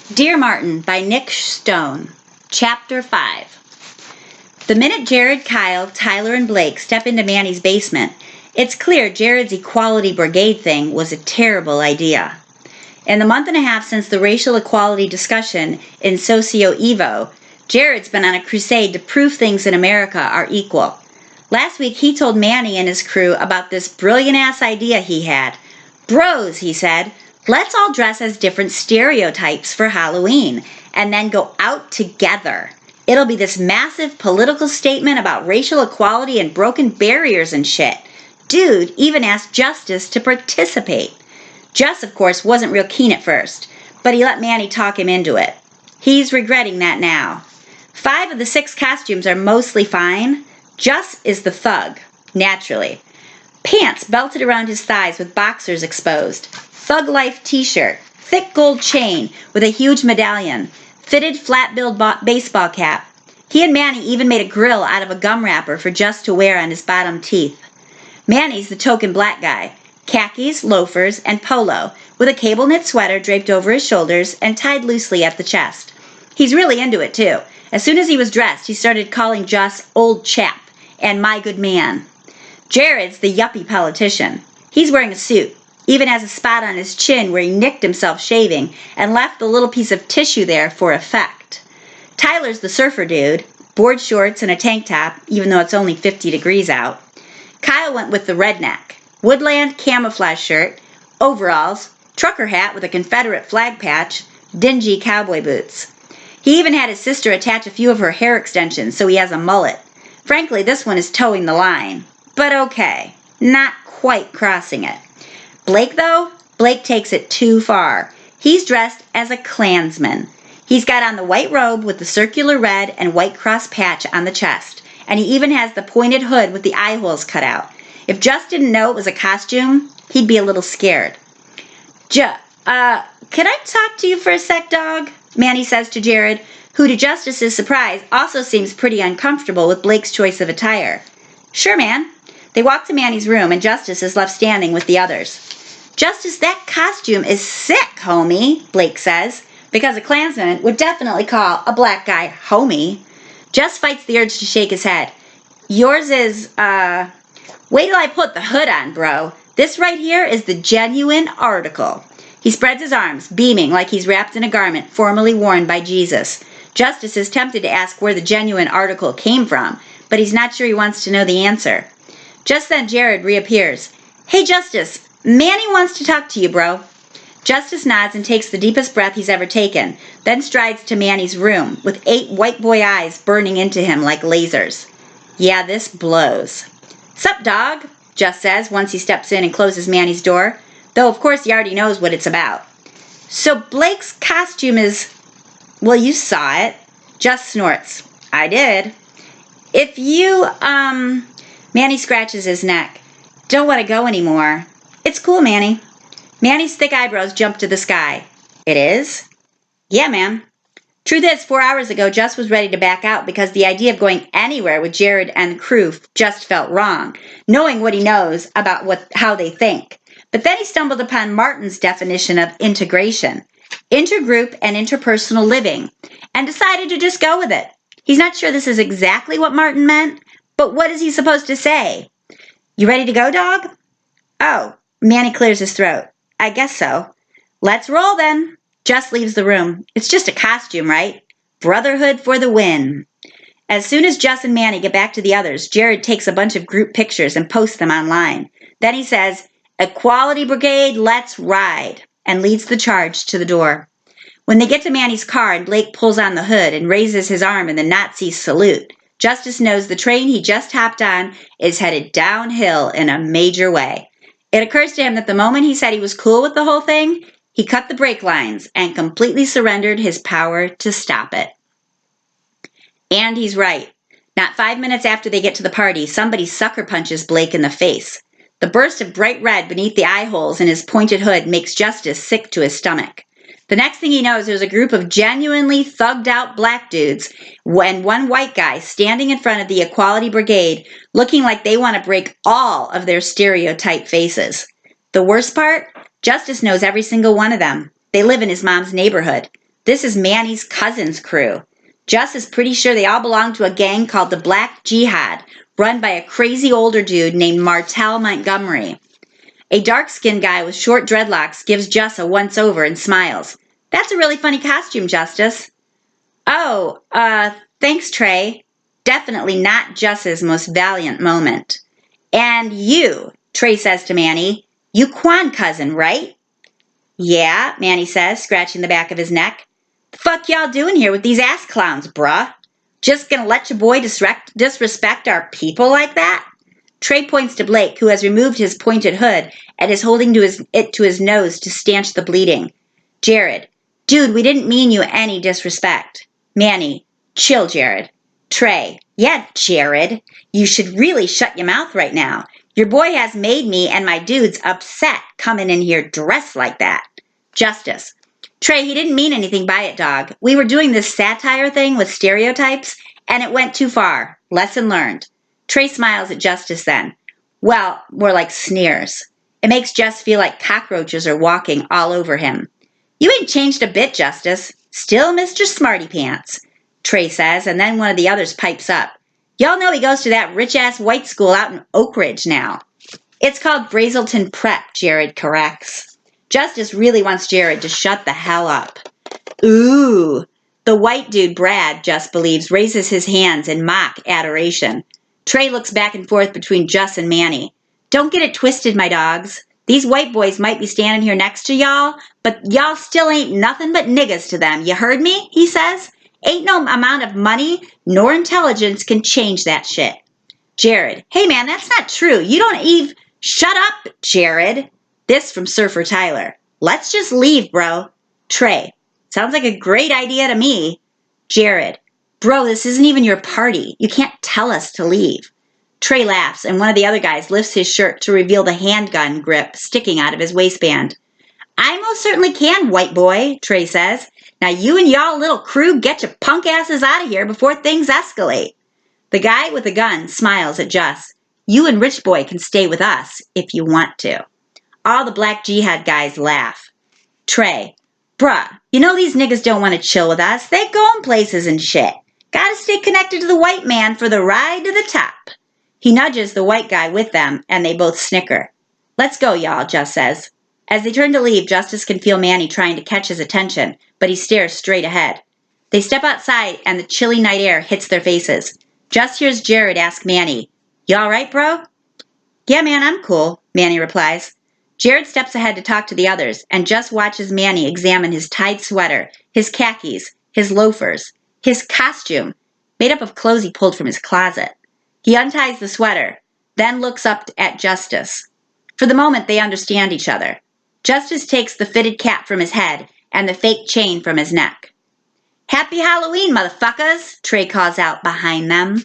Dear Martin by Nick Stone, Chapter 5. The minute Jared, Kyle, Tyler, and Blake step into Manny's basement, it's clear Jared's equality brigade thing was a terrible idea. In the month and a half since the racial equality discussion in Socio-Evo, Jared's been on a crusade to prove things in America are equal. Last week he told Manny and his crew about this brilliant-ass idea he had. Bros, he said, let's all dress as different stereotypes for Halloween and then go out together. It'll be this massive political statement about racial equality and broken barriers and shit. Dude even asked Justice to participate. Just, of course, wasn't real keen at first, but he let Manny talk him into it. He's regretting that now. 5 of the 6 costumes are mostly fine. Just is the thug, naturally. Pants belted around his thighs with boxers exposed. Thug Life t-shirt, thick gold chain with a huge medallion, fitted flat-billed baseball cap. He and Manny even made a grill out of a gum wrapper for Just to wear on his bottom teeth. Manny's the token black guy, khakis, loafers, and polo, with a cable-knit sweater draped over his shoulders and tied loosely at the chest. He's really into it, too. As soon as he was dressed, he started calling Just old chap and my good man. Jared's the yuppie politician. He's wearing a suit. Even has a spot on his chin where he nicked himself shaving and left a little piece of tissue there for effect. Tyler's the surfer dude, board shorts and a tank top, even though it's only 50 degrees out. Kyle went with the redneck, woodland camouflage shirt, overalls, trucker hat with a Confederate flag patch, dingy cowboy boots. He even had his sister attach a few of her hair extensions so he has a mullet. Frankly, this one is towing the line. But okay, not quite crossing it. Blake, though? Blake takes it too far. He's dressed as a Klansman. He's got on the white robe with the circular red and white cross patch on the chest, and he even has the pointed hood with the eye holes cut out. If Just didn't know it was a costume, he'd be a little scared. Can I talk to you for a sec, dog? Manny says to Jared, who to Justice's surprise also seems pretty uncomfortable with Blake's choice of attire. Sure, man. They walk to Manny's room, and Justice is left standing with the others. Justice, that costume is sick, homie, Blake says, because a Klansman would definitely call a black guy homie. Just fights the urge to shake his head. Yours is, wait till I put the hood on, bro. This right here is the genuine article. He spreads his arms, beaming like he's wrapped in a garment formerly worn by Jesus. Justice is tempted to ask where the genuine article came from, but he's not sure he wants to know the answer. Just then Jared reappears. Hey, Justice, Manny wants to talk to you, bro. Justice nods and takes the deepest breath he's ever taken, then strides to Manny's room, with 8 white boy eyes burning into him like lasers. Yeah, this blows. Sup, dog? Just says once he steps in and closes Manny's door, though of course he already knows what it's about. So Blake's costume is... Well, you saw it. Just snorts. I did. If you, Manny scratches his neck. Don't want to go anymore. It's cool, Manny. Manny's thick eyebrows jump to the sky. It is? Yeah, man. Truth is, 4 hours ago, Just was ready to back out because the idea of going anywhere with Jared and the crew just felt wrong, knowing what he knows about how they think. But then he stumbled upon Martin's definition of integration, intergroup and interpersonal living, and decided to just go with it. He's not sure this is exactly what Martin meant, but what is he supposed to say? You ready to go, dog? Oh, Manny clears his throat. I guess so. Let's roll then. Just leaves the room. It's just a costume, right? Brotherhood for the win. As soon as Just and Manny get back to the others, Jared takes a bunch of group pictures and posts them online. Then he says, Equality Brigade, let's ride, and leads the charge to the door. When they get to Manny's car and Blake pulls on the hood and raises his arm in the Nazi salute, Justice knows the train he just hopped on is headed downhill in a major way. It occurs to him that the moment he said he was cool with the whole thing, he cut the brake lines and completely surrendered his power to stop it. And he's right. Not 5 minutes after they get to the party, somebody sucker punches Blake in the face. The burst of bright red beneath the eye holes in his pointed hood makes Justice sick to his stomach. The next thing he knows, there's a group of genuinely thugged out black dudes and one white guy standing in front of the Equality Brigade looking like they want to break all of their stereotype faces. The worst part? Justice knows every single one of them. They live in his mom's neighborhood. This is Manny's cousin's crew. Jess is pretty sure they all belong to a gang called the Black Jihad, run by a crazy older dude named Martell Montgomery. A dark-skinned guy with short dreadlocks gives Jess a once-over and smiles. That's a really funny costume, Justice. Oh, thanks, Trey. Definitely not Jess's most valiant moment. And you, Trey says to Manny, you Quan cousin, right? Yeah, Manny says, scratching the back of his neck. The fuck y'all doing here with these ass clowns, bruh? Just gonna let your boy disrespect our people like that? Trey points to Blake, who has removed his pointed hood and is holding it to his nose to stanch the bleeding. Jared, dude, we didn't mean you any disrespect. Manny, chill, Jared. Trey, yeah, Jared, you should really shut your mouth right now. Your boy has made me and my dudes upset coming in here dressed like that. Justice, Trey, he didn't mean anything by it, dog. We were doing this satire thing with stereotypes, and it went too far. Lesson learned. Trey smiles at Justice then. Well, more like sneers. It makes Jess feel like cockroaches are walking all over him. You ain't changed a bit, Justice. Still Mr. Smarty Pants, Trey says, and then one of the others pipes up. Y'all know he goes to that rich-ass white school out in Oak Ridge now. It's called Brazelton Prep, Jared corrects. Justice really wants Jared to shut the hell up. Ooh. The white dude, Brad, Jess believes, raises his hands in mock adoration. Trey looks back and forth between Jess and Manny. Don't get it twisted, my dogs. These white boys might be standing here next to y'all, but y'all still ain't nothing but niggas to them. You heard me? He says. Ain't no amount of money nor intelligence can change that shit. Jared, hey man, that's not true. You don't even... Shut up, Jared. This from Surfer Tyler. Let's just leave, bro. Trey, sounds like a great idea to me. Jared, bro, this isn't even your party. You can't tell us to leave. Trey laughs, and one of the other guys lifts his shirt to reveal the handgun grip sticking out of his waistband. I most certainly can, white boy, Trey says. Now you and y'all little crew get your punk asses out of here before things escalate. The guy with the gun smiles at Jess. You and Rich Boy can stay with us if you want to. All the Black Jihad guys laugh. Trey, bruh, you know these niggas don't want to chill with us. They going places and shit. Gotta stay connected to the white man for the ride to the top. He nudges the white guy with them, and they both snicker. Let's go, y'all, Jess says. As they turn to leave, Justice can feel Manny trying to catch his attention, but he stares straight ahead. They step outside, and the chilly night air hits their faces. Jess hears Jared ask Manny, You all right, bro? Yeah, man, I'm cool, Manny replies. Jared steps ahead to talk to the others, and Jess watches Manny examine his tied sweater, his khakis, his loafers, his costume, made up of clothes he pulled from his closet. He unties the sweater, then looks up at Justice. For the moment, they understand each other. Justice takes the fitted cap from his head and the fake chain from his neck. Happy Halloween, motherfuckers, Trey calls out behind them.